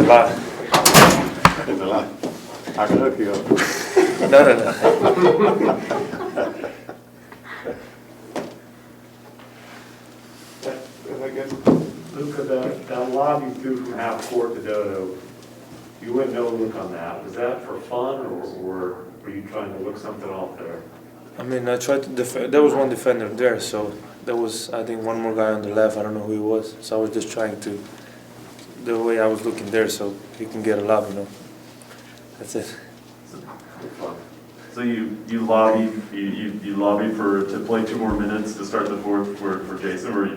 a lot. It's a lot. I can hook you up. No. I guess, Luka, that lob you threw from half court to Dodo, you wouldn't know look on that. Was that for fun, or were you trying to look something off there? I mean, I tried to defend. There was one defender there, so there was, I think, one more guy on the left. I don't know who he was. So I was just trying to, the way I was looking there, so he can get a lob, you know. That's it. So you lobbied to play 2 more minutes to start the fourth for Jason, or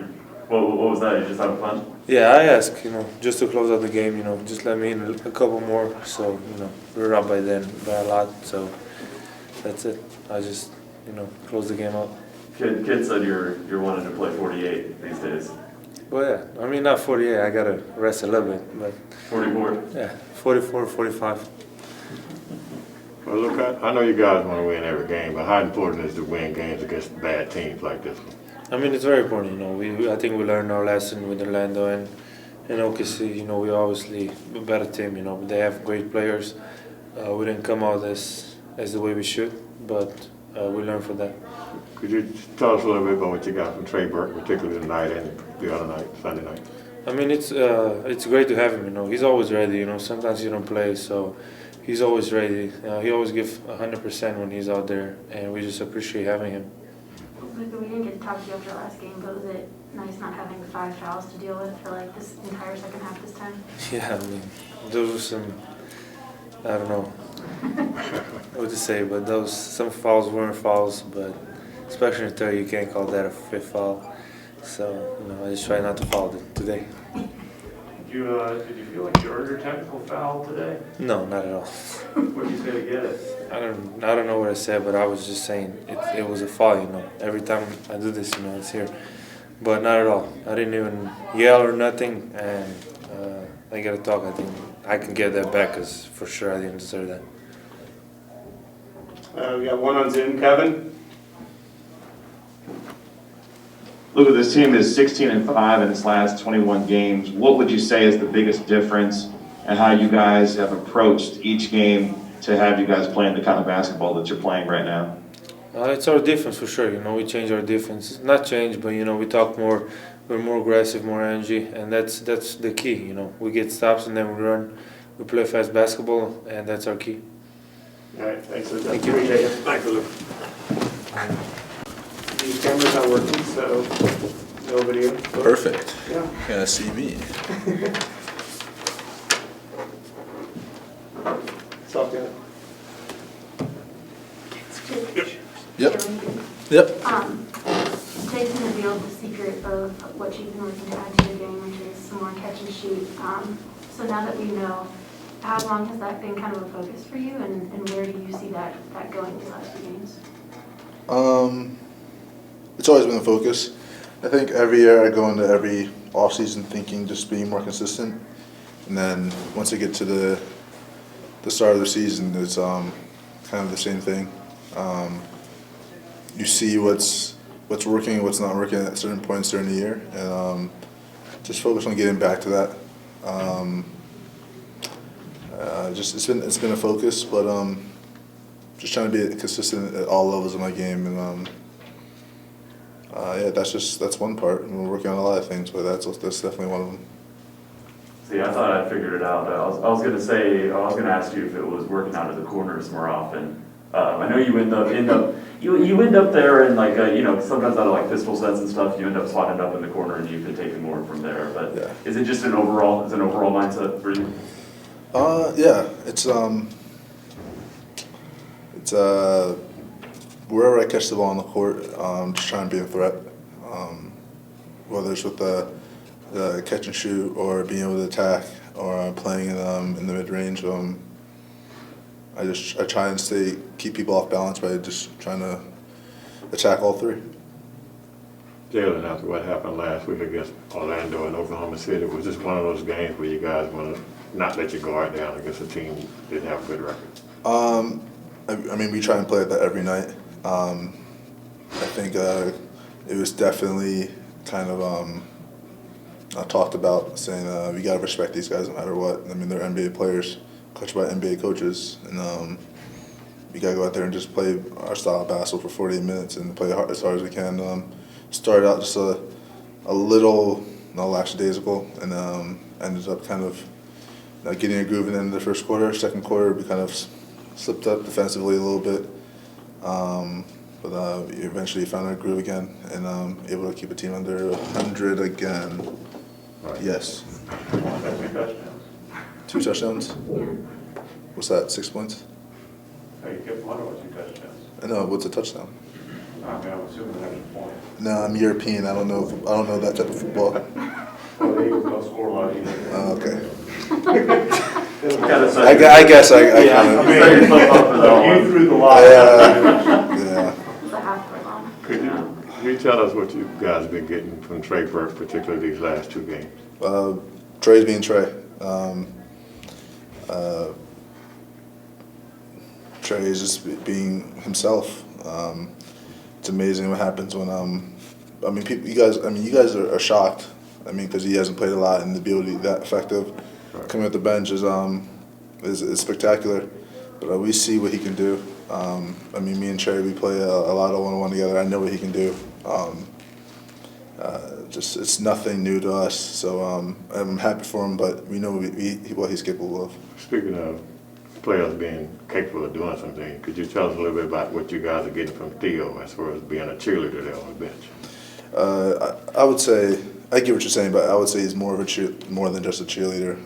what was that? You just having fun? Yeah, I asked, you know, just to close out the game, you know, just let me in a couple more. So, you know, we were up by then by a lot, so that's it. I just, you know, closed the game out. Kid said you're wanting to play 48 these days. Well, yeah, I mean, not 48, I gotta rest a little bit, but 44? yeah, 44, 45. Well, look, I know you guys want to win every game, but how important is it to win games against bad teams like this one? I mean, it's very important, you know. I think we learned our lesson with Orlando and OKC. You know, we're obviously a better team, you know. They have great players. We didn't come out as the way we should, but we learned from that. Could you tell us a little bit about what you got from Trey Burke, particularly tonight and the other night, Sunday night? I mean, it's great to have him, you know. He's always ready, you know. Sometimes he don't play, so he's always ready. He always gives 100% when he's out there, and we just appreciate having him. Luka, we didn't get to talk to you after last game, but was it nice not having 5 fouls to deal with for like this entire second half this time? Yeah, I mean, those were some, I don't know what to say, but some fouls weren't fouls, but especially in third, you can't call that a 5th foul. So, you know, I just try not to foul today. Did you feel like you earned your technical foul today? No, not at all. What did you say to get it? I don't know what I said, but I was just saying it was a foul, you know. Every time I do this, you know, it's here. But not at all. I didn't even yell or nothing, and I got to talk. I think I can get that back because for sure I didn't deserve that. We got one on Zoom, Kevin. Luka, this team is 16-5 in its last 21 games. What would you say is the biggest difference in how you guys have approached each game to have you guys playing the kind of basketball that you're playing right now? It's our defense for sure. You know, we changed our defense. Not change, but you know, we talk more. We're more aggressive, more energy, and that's the key. You know, we get stops and then we run. We play fast basketball, and that's our key. All right, thanks. Thank you. Appreciate it. Thanks, Luka. These cameras not working, so no video. Perfect. Yeah. Gonna see me. Stop it. Yep. Yep. Jason revealed the secret of what you've been looking to add to your game, which is some more catch and shoot. So now that we know, how long has that been kind of a focus for you, and where do you see that going these last few games? It's always been a focus. I think every year I go into every off-season thinking just being more consistent, and then once I get to the start of the season, it's kind of the same thing. You see what's working and what's not working at certain points during the year, and just focus on getting back to that. Just it's been a focus, but just trying to be consistent at all levels of my game, and yeah, that's one part. And we're working on a lot of things, but that's definitely one of them. See, I thought I figured it out. I was gonna ask you if it was working out of the corners more often. I know you end up there and like you know, sometimes out of like pistol sets and stuff, you end up swatting up in the corner and you can take it more from there. But yeah. Is it just an overall mindset for you? Yeah, it's wherever I catch the ball on the court, just trying to be a threat. Whether it's with the catch and shoot or being able to attack or playing in the mid range. I try and keep people off balance by just trying to attack all three. Jalen, after what happened last week against Orlando and Oklahoma City, was this one of those games where you guys want to not let your guard down against a team that didn't have a good record? I mean, we try and play that every night. I think it was definitely kind of talked about, saying we got to respect these guys no matter what. I mean, they're NBA players, coached by NBA coaches, and we got to go out there and just play our style of basketball for 48 minutes and play as hard as we can. Started out just a little lackadaisical, and ended up kind of getting a groove in the end of the first quarter. Second quarter, we kind of slipped up defensively a little bit. But we eventually found our groove again and able to keep a team under 100 again. Right. Yes. Two touchdowns. 2 touchdowns? Yeah. What's that, 6 points? Oh, you kept one or 2 touchdowns? I know, what's a touchdown? I mean, I'm assuming that's a point. No, I'm European. I don't know that type of football. Well, the Eagles don't score a lot either. Okay. I guess I kind I of. mean, Set yourself up for that you one. threw the line. Yeah. It's a half for long. Could you tell us what you guys have been getting from Trey Burke, particularly these last 2 games? Trey's being Trey. Trey is just being himself. It's amazing what happens when you guys are shocked. I mean, because he hasn't played a lot, and to be able to be that effective coming at the bench is spectacular. But we see what he can do. Me and Trey, we play a lot of one-on-one together. I know what he can do. It's nothing new to us. So I'm happy for him, but we know what he's capable of. Speaking of players being capable of doing something, could you tell us a little bit about what you guys are getting from Theo as far as being a cheerleader there on the bench? I would say, I get what you're saying, but I would say he's more than just a cheerleader.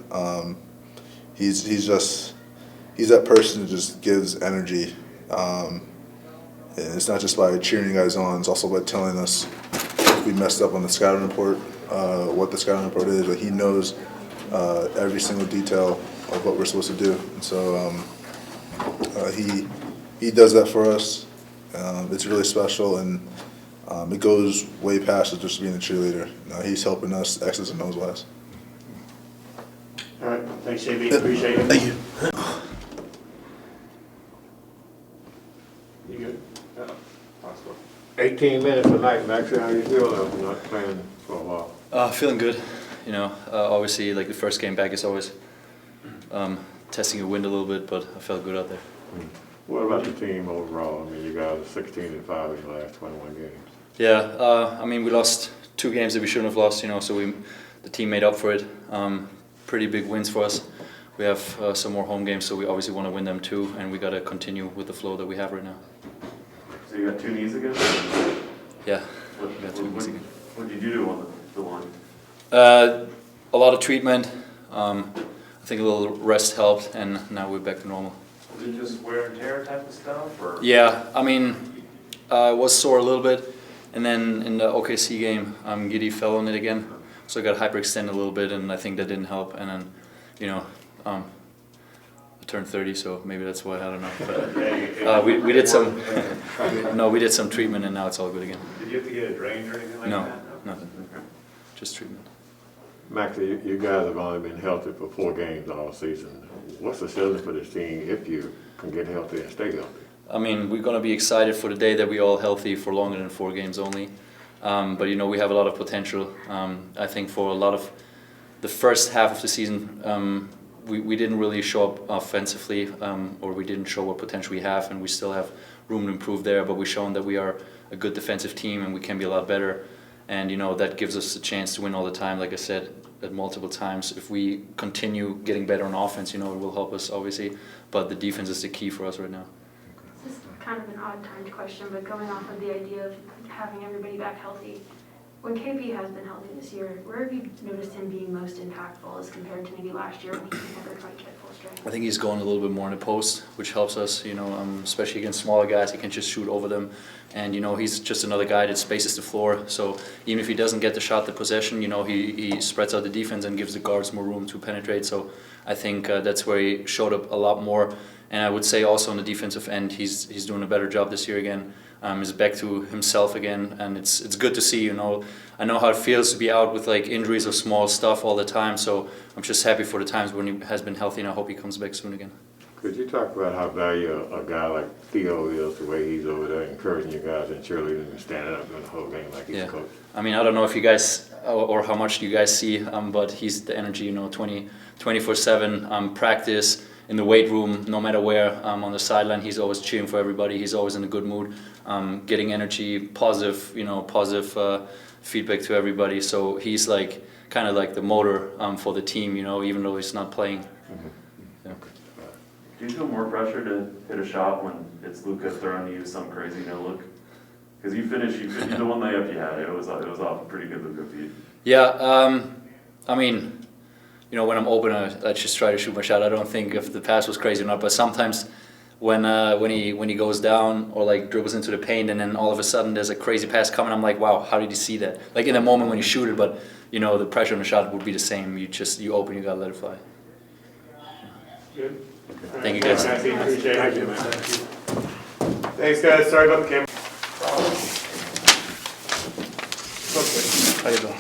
He's that person who just gives energy. And it's not just by cheering guys on; it's also by telling us if we messed up on the scouting report, what the scouting report is. But he knows every single detail of what we're supposed to do. And so he does that for us. It's really special, and it goes way past just being a cheerleader. He's helping us X's and O's wise. All right, thanks, JB, appreciate it. Thank you. You good? Yeah. 18 minutes tonight, Max. How you feel after not playing for a while? Feeling good. Obviously, like the first game back is always testing your wind a little bit, but I felt good out there. What about the team overall? I mean, you guys are 16-5 in the last 21 games. Yeah, we lost 2 games that we shouldn't have lost, so the team made up for it. Pretty big wins for us. We have some more home games, so we obviously want to win them too, and we got to continue with the flow that we have right now. So you got 2 knees again? Yeah, What, we got 2 weeks again. what did you do on the line? A lot of treatment. I think a little rest helped, and now we're back to normal. Was it just wear and tear type of stuff, or? Yeah, I was sore a little bit, and then in the OKC game, Giddy fell on it again, so I got hyperextended a little bit, and I think that didn't help. And then, I turned 30, so maybe that's why, I don't know. But we did some treatment, and now it's all good again. Did you have to get a drain or anything like No, that? nothing, just treatment. Max, you guys have only been healthy for 4 games all season. What's the ceiling for this team if you can get healthy and stay healthy? We're going to be excited for the day that we're all healthy for longer than 4 games only. But we have a lot of potential. I think for a lot of the first half of the season, we didn't really show up offensively, or we didn't show what potential we have, and we still have room to improve there. But we've shown that we are a good defensive team, and we can be a lot better. And that gives us a chance to win all the time. Like I said at multiple times, if we continue getting better on offense, it will help us obviously. But the defense is the key for us right now. This is kind of an odd timed question, but going off of the idea of having everybody back healthy, when KP has been healthy this year, where have you noticed him being most impactful as compared to maybe last year when he could never quite get full strength? I think he's going a little bit more in the post, which helps us, especially against smaller guys. He can just shoot over them. And, he's just another guy that spaces the floor. So even if he doesn't get the shot, the possession, he spreads out the defense and gives the guards more room to penetrate. So I think that's where he showed up a lot more. And I would say also on the defensive end, he's doing a better job this year again. He's back to himself again, and it's good to see. I know how it feels to be out with like injuries or small stuff all the time. So I'm just happy for the times when he has been healthy, and I hope he comes back soon again. Could you talk about how valuable a guy like Theo is, the way he's over there encouraging you guys and cheerleading and standing up during the whole game like he's Yeah. a coach? I mean, I don't know if you guys or how much you guys see, but he's the energy, 24/7 practice in the weight room, no matter where, on the sideline. He's always cheering for everybody. He's always in a good mood, getting energy, positive, positive feedback to everybody. So he's like kind of like the motor for the team, even though he's not playing. Yeah. Do you feel more pressure to hit a shot when it's Luka throwing you some crazy no look? Because you finished the one layup you had. It was off a pretty good Luka feed. Yeah, I mean, when I'm open, I just try to shoot my shot. I don't think if the pass was crazy or not, but sometimes when he goes down or like dribbles into the paint and then all of a sudden there's a crazy pass coming, I'm like, wow, how did he see that? Like in the moment when you shoot it, but the pressure on the shot would be the same. You open, you gotta let it fly. Good. Thank you, guys. Thanks, Matthew. Appreciate it. Thanks, guys. Sorry about the camera. How you doing?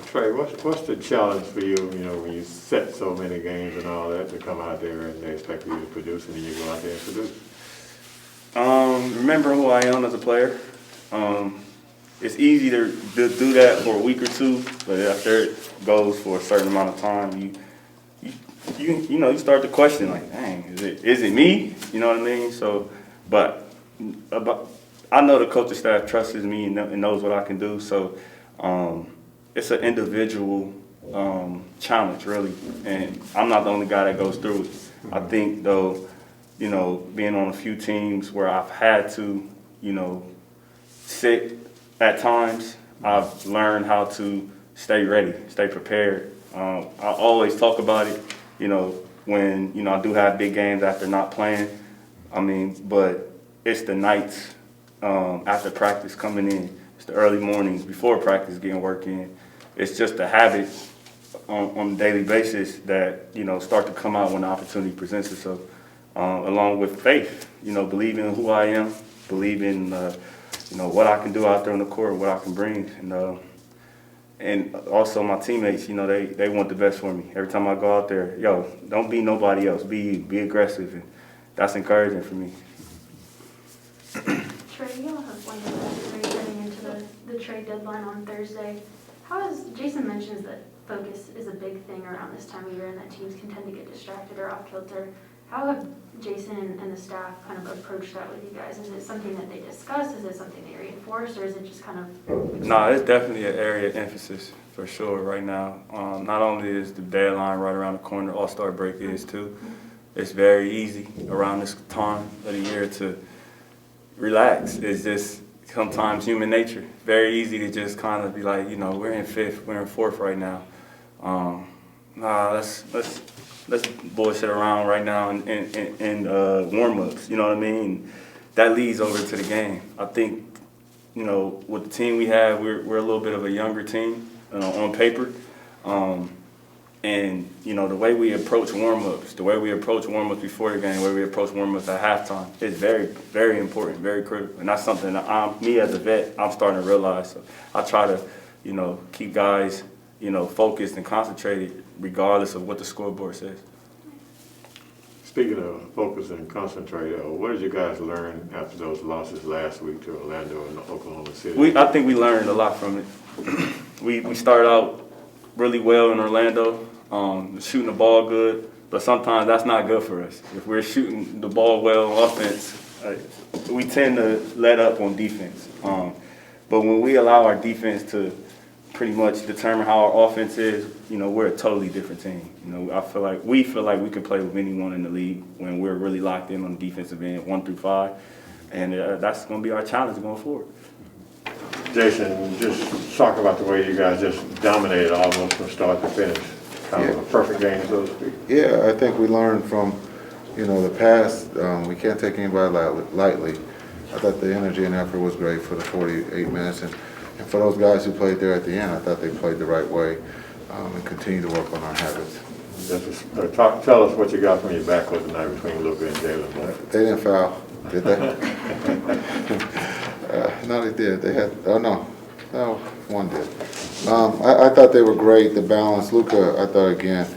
Trey, what's the challenge for you, when you set so many games and all that, to come out there and they expect you to produce and then you go out there and produce? Remember who I am as a player. It's easy to do that for a week or two, but after it goes for a certain amount of time, you start to question, like, dang, is it me? You know what I mean? So, but I know the coaching staff trusts me and knows what I can do. So, it's an individual challenge, really, and I'm not the only guy that goes through it. I think, though, being on a few teams where I've had to, sit at times, I've learned how to stay ready, stay prepared. I always talk about it, when, I do have big games after not playing. But it's the nights after practice coming in. It's the early mornings before practice getting work in. It's just a habit on a daily basis that, start to come out when the opportunity presents itself. Along with faith, believing in who I am, believing, what I can do out there on the court, what I can bring. And also my teammates, they want the best for me. Every time I go out there, don't be nobody else, be you, be aggressive. And that's encouraging for me. Trey, you all have one of the getting into the trade deadline on Thursday. Jason mentions that focus is a big thing around this time of year and that teams can tend to get distracted or off kilter. How have Jason and the staff kind of approached that with you guys? Is it something that they discuss? Is it something they reinforce? Or is it just kind of... No, it's definitely an area of emphasis for sure right now. Not only is the deadline right around the corner, All-Star break is too. It's very easy around this time of the year to relax. It's just sometimes human nature. Very easy to just kind of be like, we're in fifth, we're in fourth right now. Let's bullshit around right now and warm-ups, you know what I mean? That leads over to the game. I think, with the team we have, we're a little bit of a younger team on paper. And, the way we approach warm-ups, before the game, the way we approach warm-ups at halftime is very, very important, very critical. And that's something that me as a vet, I'm starting to realize. So I try to, keep guys, focused and concentrated regardless of what the scoreboard says. Speaking of focus and concentrate, what did you guys learn after those losses last week to Orlando and Oklahoma City? I think we learned a lot from it. We started out really well in Orlando, shooting the ball good, but sometimes that's not good for us. If we're shooting the ball well on offense, we tend to let up on defense. But when we allow our defense to pretty much determine how our offense is, we're a totally different team. I feel like we can play with anyone in the league when we're really locked in on the defensive end, 1 through 5, and that's going to be our challenge going forward. Jason, just talk about the way you guys just dominated almost from start to finish. Kind of a perfect game, so to speak. Yeah, I think we learned from, the past. We can't take anybody lightly. I thought the energy and effort was great for the 48 minutes, and for those guys who played there at the end, I thought they played the right way and continue to work on our habits. Tell us what you got from your backcourt tonight between Luka and Jalen. They didn't foul, did they? No, they did. They had. Oh no, one did. I thought they were great. The balance. Luka, I thought again,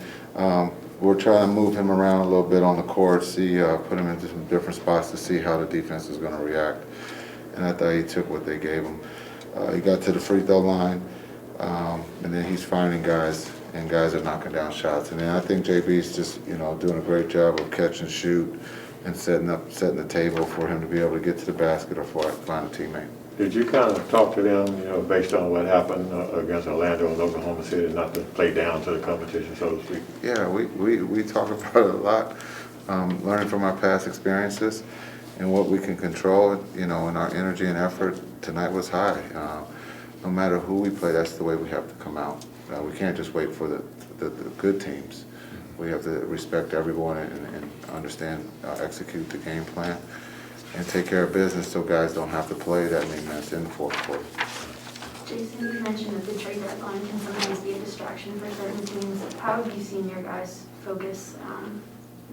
we're trying to move him around a little bit on the court, see, put him into some different spots to see how the defense is going to react. And I thought he took what they gave him. He got to the free throw line, and then he's finding guys, and guys are knocking down shots. And then I think JB's just, doing a great job of catch and shoot and setting the table for him to be able to get to the basket or find a teammate. Did you kind of talk to them, based on what happened against Orlando and Oklahoma City, not to play down to the competition, so to speak? Yeah, we talk about it a lot, learning from our past experiences and what we can control, and our energy and effort tonight was high. No matter who we play, that's the way we have to come out. We can't just wait for the good teams. We have to respect everyone and understand, execute the game plan, and take care of business so guys don't have to play that many minutes in the fourth quarter. Jason, you mentioned that the trade deadline can sometimes be a distraction for certain teams. How have you seen your guys focus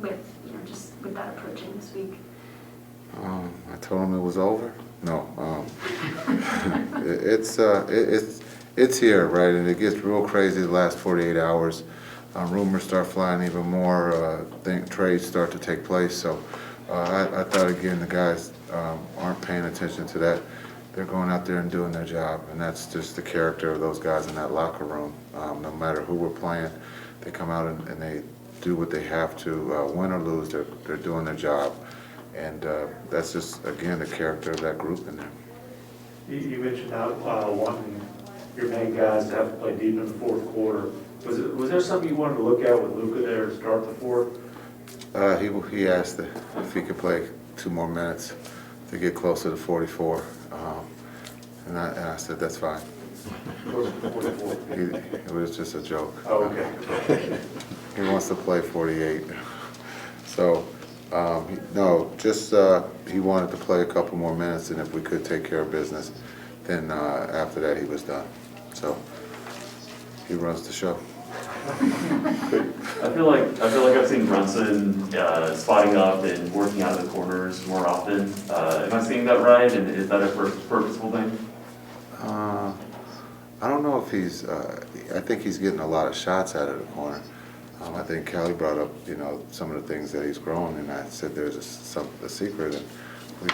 with that approaching this week? I told them it was over. No, it's here, right? And it gets real crazy the last 48 hours. Rumors start flying even more. Trades start to take place. So I thought, again, the guys aren't paying attention to that. They're going out there and doing their job, and that's just the character of those guys in that locker room. No matter who we're playing, they come out and they do what they have to. Win or lose, they're doing their job. And that's just, again, the character of that group in there. You mentioned wanting your main guys to have to play deep in the fourth quarter. Was there something you wanted to look at with Luka there to start the fourth? He asked if he could play 2 more minutes to get closer to 44, and I said that's fine. It was just a joke. Oh, okay. He wants to play 48. So, he wanted to play a couple more minutes, and if we could take care of business, then after that he was done. So he runs the show. I feel like I've seen Brunson spotting up and working out of the corners more often. Am I seeing that right? And is that a purposeful thing? I don't know if he's. I think he's getting a lot of shots out of the corner. I think Callie brought up, some of the things that he's grown, and I said there's a secret. And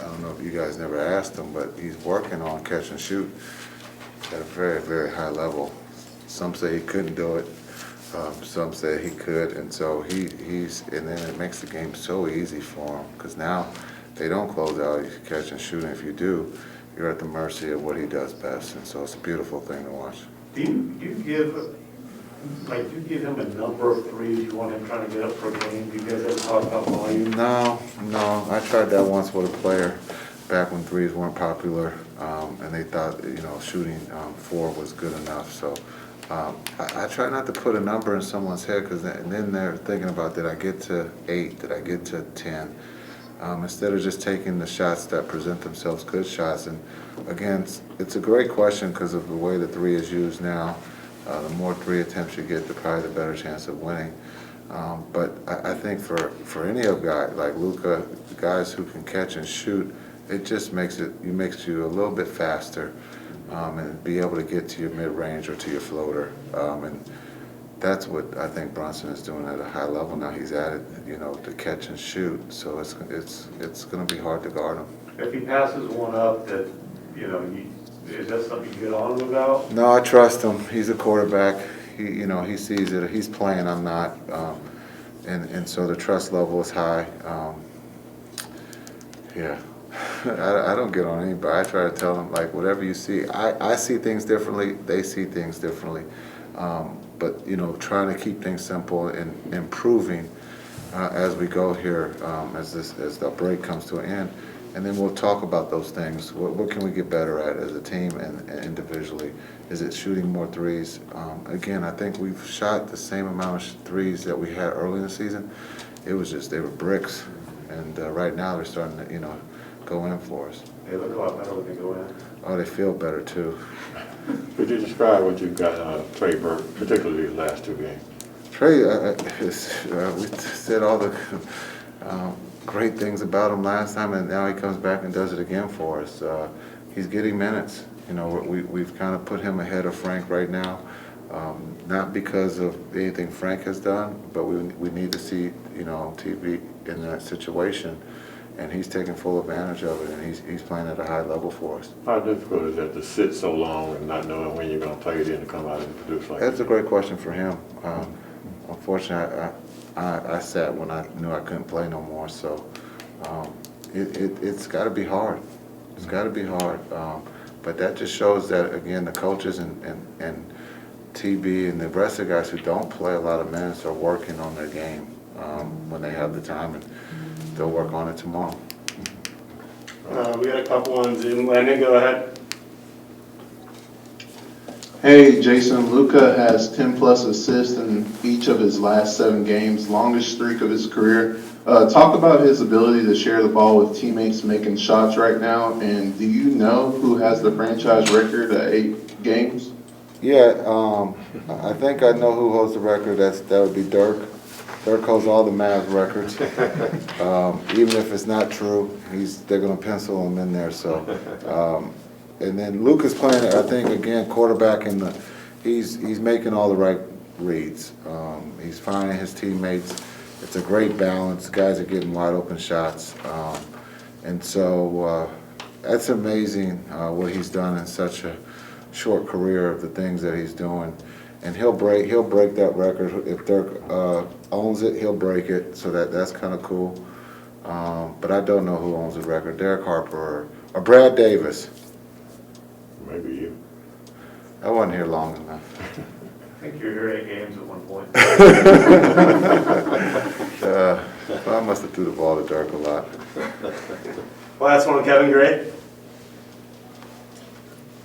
I don't know if you guys never asked him, but he's working on catch and shoot at a very, very high level. Some say he couldn't do it. Some say he could, and so he's. And then it makes the game so easy for him because now they don't close out. You catch and shoot, and if you do, you're at the mercy of what he does best, and so it's a beautiful thing to watch. Do you give him a number of threes you want him trying to get up per game? Do you guys ever talk about volume? No. I tried that once with a player back when threes weren't popular, and they thought, shooting 4 was good enough. So I try not to put a number in someone's head because then they're thinking about, did I get to 8? Did I get to 10? Instead of just taking the shots that present themselves, good shots. And again, it's a great question because of the way the 3 is used now. The more 3 attempts you get, probably the better chance of winning. But I think for any of guys like Luka, guys who can catch and shoot, it just makes you a little bit faster and be able to get to your mid-range or to your floater. And that's what I think Brunson is doing at a high level now. He's added, to catch and shoot, so it's going to be hard to guard him. If he passes one up that, is that something you get on him about? No, I trust him. He's a quarterback. He sees it. He's playing. I'm not, and so the trust level is high. Yeah, I don't get on anybody. I try to tell them whatever you see. I see things differently. They see things differently. But trying to keep things simple and improving as we go here, as the break comes to an end. And then we'll talk about those things. What can we get better at as a team and individually? Is it shooting more threes? Again, I think we've shot the same amount of threes that we had early in the season. It was just, they were bricks. And right now they're starting to, go in for us. They look a lot better when they go in. Oh, they feel better too. Could you describe what you've got out of Trey Burke, particularly these last 2 games? Trey, we said all the great things about him last time, and now he comes back and does it again for us. He's getting minutes. We've kind of put him ahead of Frank right now. Not because of anything Frank has done, but we need to see, you know, TV in that situation, and he's taking full advantage of it, and he's playing at a high level for us. How difficult is that to sit so long and not knowing when you're going to play it in to come out and produce like that? That's a great question for him. Unfortunately, I sat when I knew I couldn't play no more, so it's got to be hard. It's got to be hard. But that just shows that, again, the coaches and TB and the rest of the guys who don't play a lot of minutes are working on their game when they have the time, and they'll work on it tomorrow. We got a couple on Zoom. Landon, go ahead. Hey, Jason, Luka has 10-plus assists in each of his last 7 games, longest streak of his career. Talk about his ability to share the ball with teammates making shots right now, and do you know who has the franchise record at 8 games? Yeah, I think I know who holds the record. That would be Dirk. Dirk holds all the Mavs records. Even if it's not true, they're going to pencil him in there. So, and then Luka's playing, I think, again, quarterback he's making all the right reads. He's finding his teammates. It's a great balance. Guys are getting wide open shots, and so that's amazing what he's done in such a short career of the things that he's doing. And he'll break that record. If Dirk owns it, he'll break it. So that's kind of cool. But I don't know who owns the record: Derek Harper or Brad Davis. Maybe you. I wasn't here long enough. I think you were here 8 games at one point. I must have threw the ball to Dirk a lot. Last one, Kevin Gray.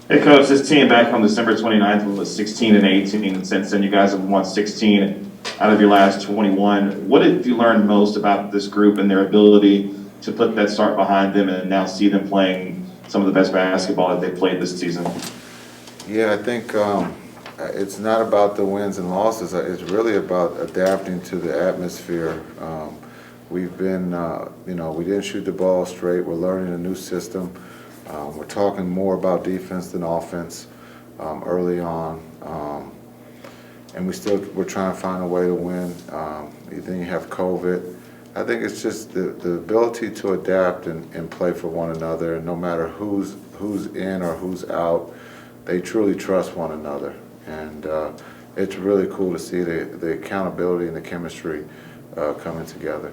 Hey, Coach, this team back on December 29th was 16-18, and since then you guys have won 16 out of your last 21. What did you learn most about this group and their ability to put that start behind them and now see them playing some of the best basketball that they've played this season? Yeah, I think it's not about the wins and losses. It's really about adapting to the atmosphere. We've been, we didn't shoot the ball straight. We're learning a new system. We're talking more about defense than offense early on, and we're trying to find a way to win. Then you have COVID. I think it's just the ability to adapt and play for one another, and no matter who's in or who's out, they truly trust one another, and it's really cool to see the accountability and the chemistry coming together.